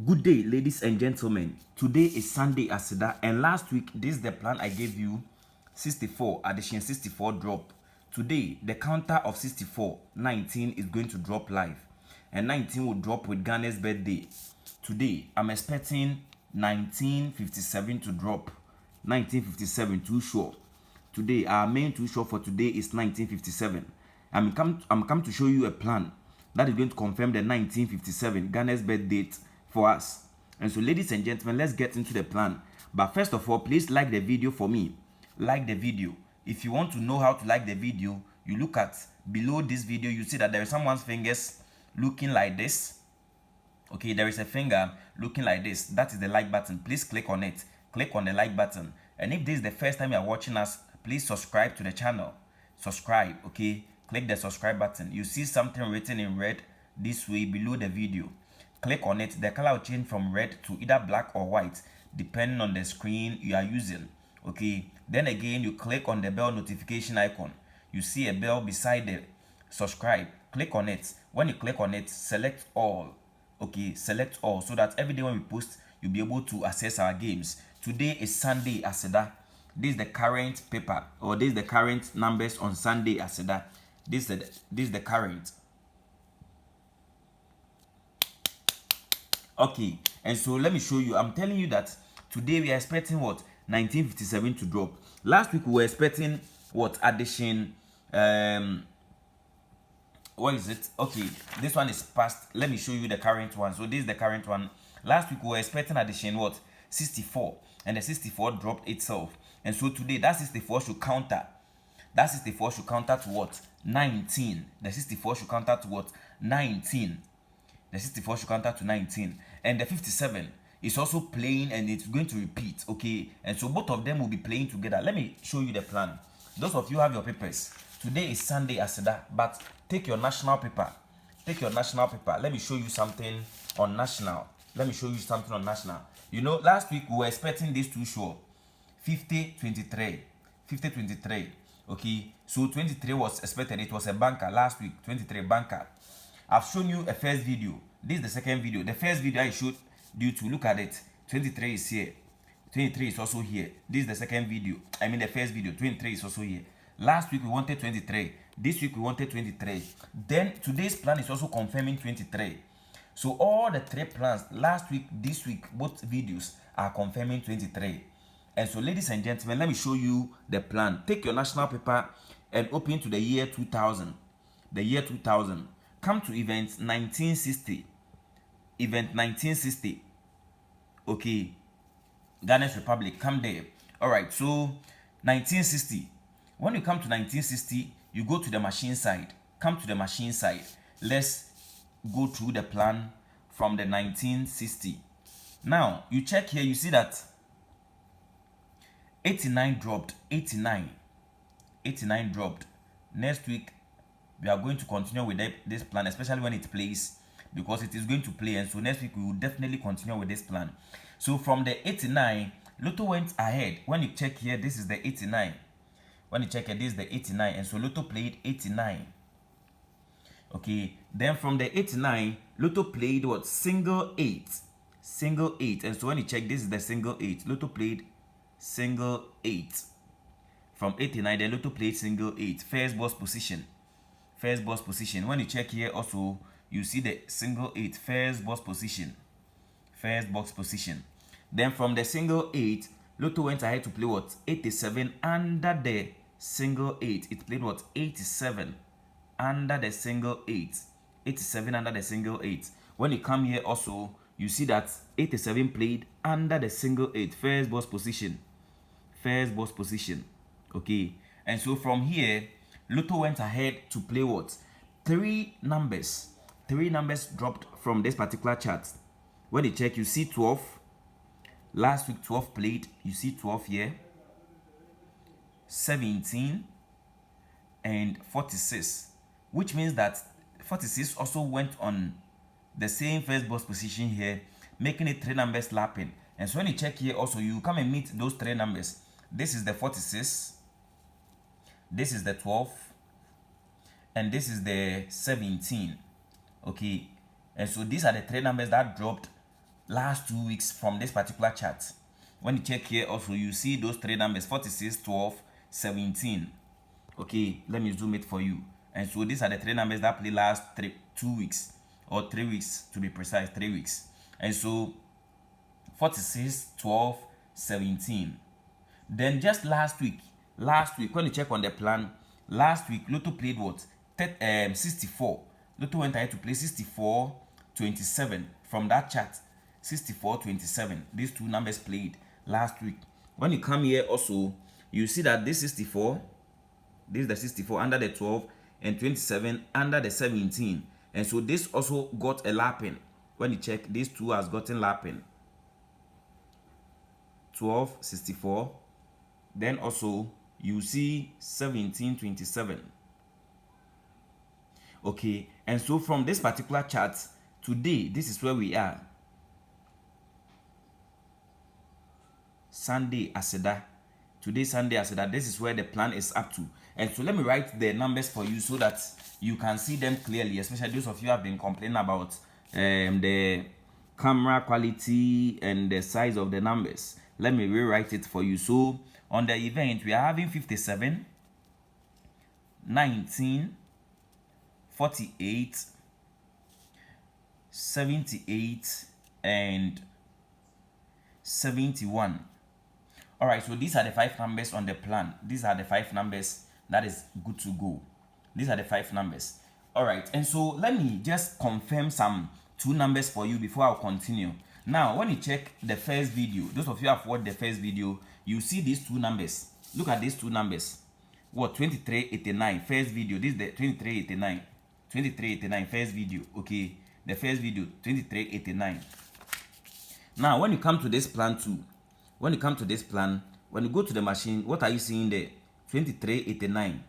Good day, ladies and gentlemen. Today is Sunday, Aseda, and last week, this is the plan I gave you. 64, addition 64 drop. Today, the counter of 64, 19 is going to drop live, and 19 will drop with Ghana's birthday. Today, I'm expecting 1957 to drop. 1957, too sure. Today, our main too sure for today is 1957. I'm come to show you a plan that is going to confirm the 1957 Ghana's birth date for us. And so, ladies and gentlemen, let's get into the plan. But first of all, please like the video for me. Like the video. If you want to know how to like the video, you look at below this video, you see that there is someone's fingers looking like this. Okay, there is a finger looking like this. That is the like button. Please click on it. Click on the like button. And if this is the first time you are watching us, please subscribe to the channel. Subscribe, okay? Click the subscribe button. You see something written in red this way below the video. Click on it. The color will change from red to either black or white, depending on the screen you are using. Okay, then again, you click on the bell notification icon. You see a bell beside the subscribe. Click on it. When you click on it, select all. Okay, select all so that every day when we post, you'll be able to access our games. Today is Sunday, Aseda. This is the current paper, or this is the current numbers on Sunday, Aseda. This is the current. Okay, and so let me show you. I'm telling you that today we are expecting what? 1957 to drop. Last week we were expecting what? Addition what is it? Okay, this one is past. Let me show you the current one. So this is the current one. Last week we were expecting addition what? 64, and the 64 dropped itself. And so today that 64 should counter. That 64 should counter to what? 19. The 64 should counter to what? 19. The 64 should counter to 19. And the 57 is also playing, and it's going to repeat. Okay, and so both of them will be playing together. Let me show you the plan. Those of you who have your papers, today is Sunday, Aseda, but take your national paper. Take your national paper. Let me show you something on national. Let me show you something on national. You know, last week we were expecting this to show 50-23. 50-23. Okay, so 23 was expected. It was a banker last week. 23 banker. I've shown you a first video. This is the second video. The first video I showed you to look at it. 23 is here. 23 is also here. This is the second video. I mean the first video. 23 is also here. Last week we wanted 23. This week we wanted 23. Then today's plan is also confirming 23. So all the three plans, last week, this week, both videos are confirming 23. And so, ladies and gentlemen, let me show you the plan. Take your national paper and open to the year 2000. The year 2000. Come to event 1960. Event 1960. Okay. Ghana's Republic. Come there. Alright, so 1960. When you come to 1960, you go to the machine side. Come to the machine side. Let's go through the plan from the 1960. Now, you check here, you see that 89 dropped. 89 dropped. Next week we are going to continue with this plan, especially when it plays, because it is going to play. And so next week we will definitely continue with this plan. So from the 89, Lotto went ahead. When you check here, this is the 89. When you check here, this is the 89, and so Lotto played 89. Okay, then from the 89, Lotto played what? Single 8. Single 8. And so when you check, this is the single 8. Lotto played single 8. From 89, then Lotto played single 8. First boss position. First boss position. When you check here also, you see the single 8. First boss position. First box position. Then from the single 8, Lotto went ahead to play what? 87 under the single 8. It played what? 87 under the single 8. 87 under the single 8. When you come here also, you see that 87 played under the single 8. First boss position. First boss position. Okay. And so from here, Lotto went ahead to play what? 3 numbers. 3 numbers dropped from this particular chart. When you check, you see 12. Last week 12 played. You see 12 here. 17 and 46. Which means that 46 also went on the same first boss position here, making it 3 numbers lapping. And so when you check here also, you come and meet those 3 numbers. This is the 46, this is the 12, and this is the 17. Okay, and so these are the 3 numbers that dropped last 2 weeks from this particular chart. When you check here also, you see those three numbers 46, 12, 17. Okay, let me zoom it for you. And so these are the three numbers that play last 2 weeks, or 3 weeks to be precise, 3 weeks. And so 46, 12, 17. Then just last week when you check on the plan, last week Lotto played what? 64. Lotto went ahead to play 64, 27 from that chart. 64, 27. These two numbers played last week. When you come here also, you see that this 64, this is the 64 under the 12, and 27 under the 17. And so this also got a lapping. When you check, these two has gotten lapping. 12, 64. Then also you see 17, 27. Okay, and so from this particular chart today, this is where we are. Sunday Aseda. Today Sunday Aseda. This is where the plan is up to. And so let me write the numbers for you so that you can see them clearly, especially those of you who have been complaining about the camera quality and the size of the numbers. Let me rewrite it for you. So on the event, we are having 57, 19, 48, 78, and 71. All right, so these are the 5 numbers on the plan. These are the 5 numbers that is good to go. These are the 5 numbers. All right, and so let me just confirm some 2 numbers for you before I'll continue. Now, when you check the first video, those of you who have watched the first video, you see these 2 numbers. Look at these 2 numbers. What? 2389 first video. This is the 2389. 2389 first video. Okay, the first video 2389. Now, when you come to this plan too, when you come to this plan, when you go to the machine, what are you seeing there? 2389.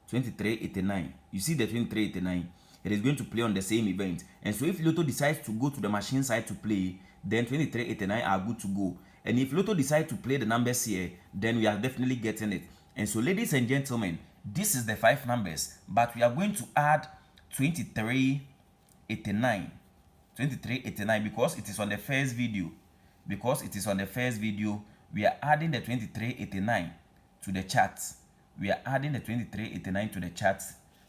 2389. You see the 2389. It is going to play on the same event. And so if Lotto decides to go to the machine side to play, then 2389 are good to go. And if Lotto decides to play the numbers here, then we are definitely getting it. And so, ladies and gentlemen, this is the 5 numbers, but we are going to add 2389. 2389 because it is on the first video. Because it is on the first video, we are adding the 2389 to the chart. We are adding the 2389 to the chart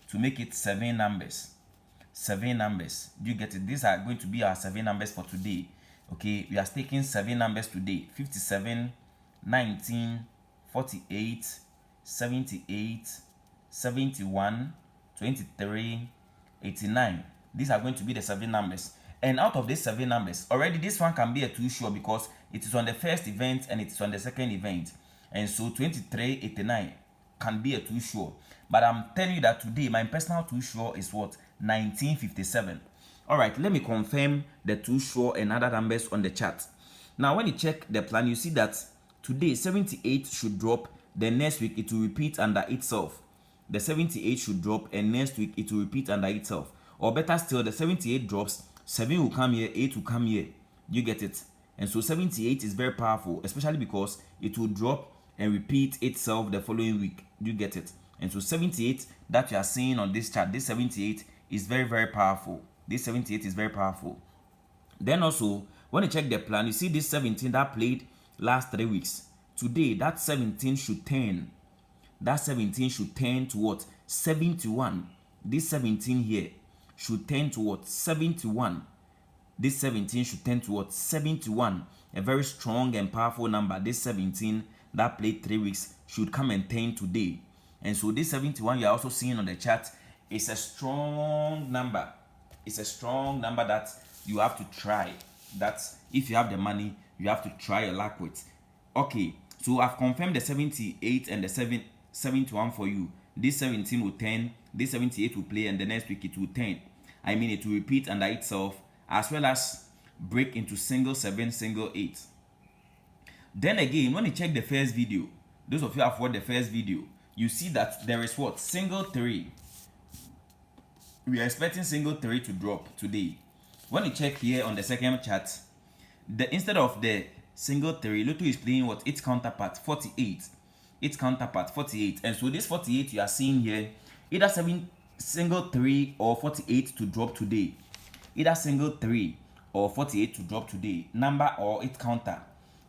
to make it 7 numbers. 7 numbers. Do you get it? These are going to be our 7 numbers for today. Okay, we are taking 7 numbers today. 57, 19, 48, 78, 71, 23, 89. These are going to be the 7 numbers. And out of these 7 numbers, already this one can be a too sure because it is on the first event and it is on the second event. And so 2389 can be a too sure. But I'm telling you that today my personal too sure is what? 1957. All right, let me confirm the too sure and other numbers on the chart. Now, when you check the plan, you see that today 78 should drop. Then next week it will repeat under itself. The 78 should drop and next week it will repeat under itself. Or better still, the 78 drops, 7 will come here, 8 will come here. You get it? And so 78 is very powerful, especially because it will drop and repeat itself the following week. You get it? And so 78 that you are seeing on this chart, this 78 is very, very powerful. This 78 is very powerful. Then also, when you check the plan, you see this 17 that played last 3 weeks. Today, that 17 should turn. That 17 should turn to what? 71. This 17 here should turn to what? 71. This 17 should turn to what? 71. A very strong and powerful number. This 17 that played 3 weeks should come and turn today. And so this 71 you are also seeing on the chart is a strong number. It's a strong number that you have to try. That's if you have the money, you have to try your luck with. Okay, so I've confirmed the 78 and the 71 for you. This 17 will turn, this 78 will play, and the next week it will turn. I mean, it will repeat under itself, as well as break into single 7, single 8. Then again, when you check the first video, those of you who have watched the first video, you see that there is what? Single 3. We are expecting single 3 to drop today. When you check here on the second chart, instead of the single 3, Lotto is playing what? Its counterpart, 48. Its counterpart, 48. And so this 48 you are seeing here, either single 3 or 48 to drop today. Either single 3 or 48 to drop today, number or its counter.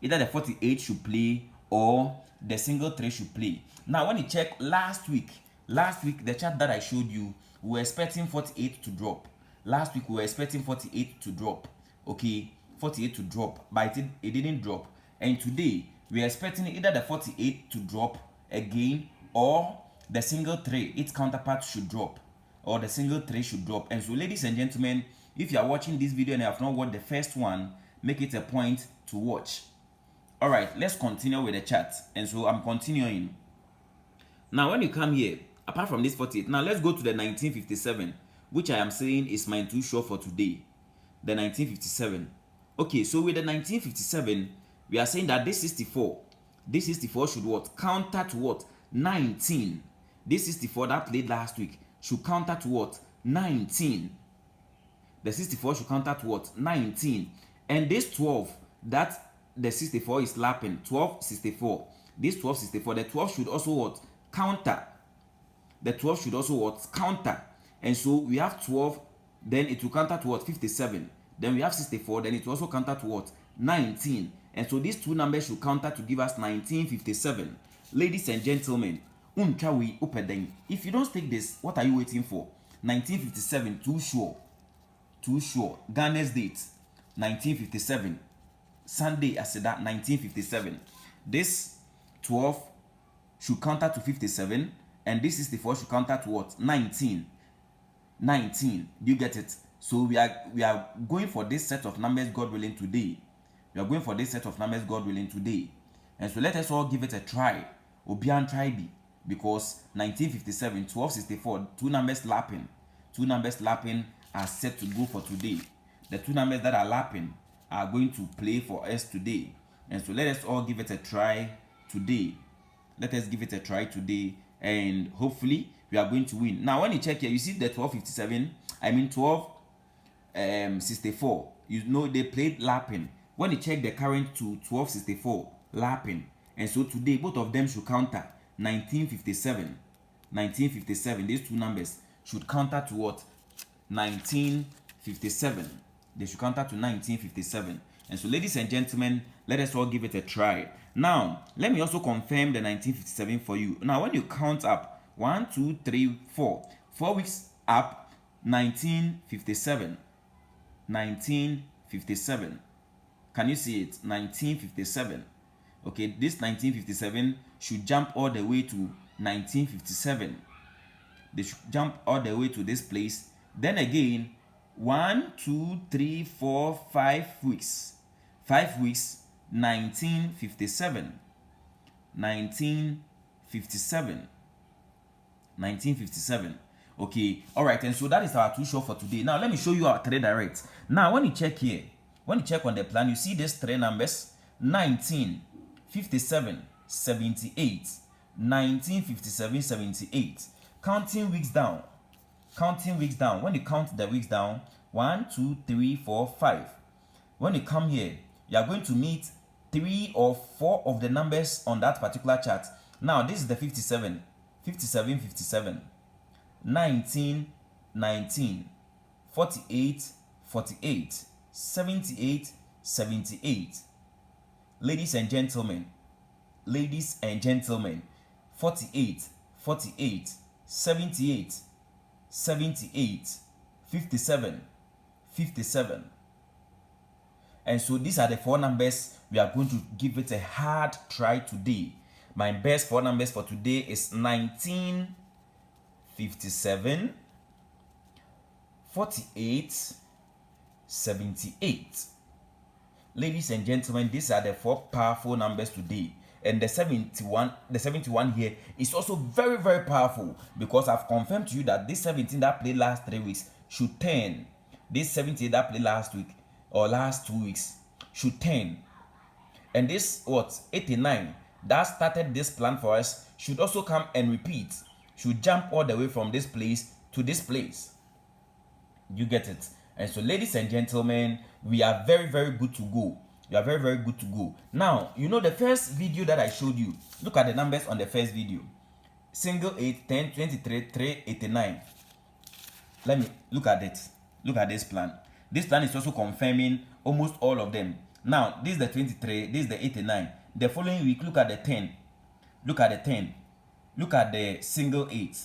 Either the 48 should play or the single 3 should play. Now, when you check last week, the chart that I showed you, we were expecting 48 to drop. Last week, we were expecting 48 to drop. Okay, 48 to drop, but it didn't drop. And today, we are expecting either the 48 to drop again or the single 3, its counterpart, should drop, or the single 3 should drop. And so, ladies and gentlemen, if you are watching this video and you have not watched the first one, make it a point to watch. All right, let's continue with the chart. And so I'm continuing. Now, when you come here, apart from this 48, now let's go to the 1957, which I am saying is my too short for today. The 1957. Okay, so with the 1957, we are saying that this 64 should what? Counter to what? 19. This 64 that played last week should counter to what? 19. The 64 should counter to what? 19. And this 12 that the 64 is lapping, 12, 64. This 12, 64. The 12 should also what? Counter. The 12 should also what? Counter. And so we have 12, then it will counter to what? 57. Then we have 64, then it will also counter to what? 19. And so these two numbers should counter to give us 1957. Ladies and gentlemen, if you don't take this, what are you waiting for? 1957, too sure. Too sure. Ghana's date, 1957. Sunday, Aseda, 1957. This 12 should counter to 57, and this 64 should counter to what? 19. 19. Do you get it? So we are going for this set of numbers, God willing, today. We are going for this set of numbers, God willing, today. And so let us all give it a try. Obian try be, because 1957, 1264, two numbers lapping are set to go for today. The two numbers that are lapping are going to play for us today. And so let us all give it a try today. Let us give it a try today, and hopefully we are going to win. Now, when you check here, you see the 1264. You know they played lapping. When you check the current to 1264, lapping. And so today, both of them should counter 1957. 1957, these two numbers should counter to what? 1957. They should counter to 1957. And so, ladies and gentlemen, let us all give it a try. Now, let me also confirm the 1957 for you. Now, when you count up 1, 2, 3, 4, 4 weeks up, 1957. 1957. Can you see it? 1957. Okay, this 1957 should jump all the way to 1957. They should jump all the way to this place. Then again, 1, 2, 3, 4, 5 weeks. 5 weeks, 1957. 1957. 1957. Okay, all right, and so that is our too short for today. Now, let me show you our 3 direct. Now, when you check here, when you check on the plan, you see these 3 numbers: 19, 57, 78. 1957, 78. Counting weeks down. Counting weeks down. When you count the weeks down, 1, 2, 3, 4, 5. When you come here, you are going to meet 3 or 4 of the numbers on that particular chart. Now, this is the 57. 57, 57. 19, 19. 48, 48. 78, 78. Ladies and gentlemen, 48, 48. 78, 78. 57, 57. And so these are the 4 numbers we are going to give it a hard try today. My best 4 numbers for today is 1957, 48, 78. Ladies and gentlemen, these are the 4 powerful numbers today. And the 71 here is also very, very powerful, because I've confirmed to you that this 17 that played last 3 weeks should turn. This 78 that played last week or last 2 weeks should turn. And this 89 that started this plan for us should also come and repeat. Should jump all the way from this place to this place. You get it? And so, ladies and gentlemen, we are very, very good to go. You are very, very good to go. Now, you know the first video that I showed you. Look at the numbers on the first video. Single 8, 10, 23, 3, 89. Let me look at it. Look at this plan. This plan is also confirming almost all of them. Now, this is the 23, this is the 89. The following week, look at the 10. Look at the 10. Look at the single 8.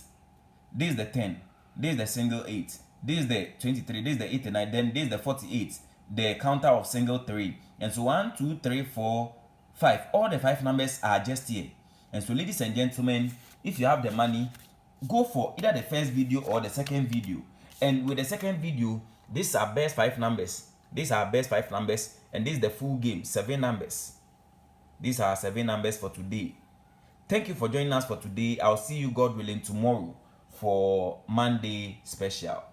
This is the 10. This is the single 8. This is the 23. This is the 89. Then this is the 48. The counter of single 3. And so 1, 2, 3, 4, 5. All the 5 numbers are just here. And so, ladies and gentlemen, if you have the money, go for either the first video or the second video. And with the second video, these are best 5 numbers. These are best 5 numbers. And this is the full game, 7 numbers. These are 7 numbers for today. Thank you for joining us for today. I'll see you, God willing, tomorrow for Monday special.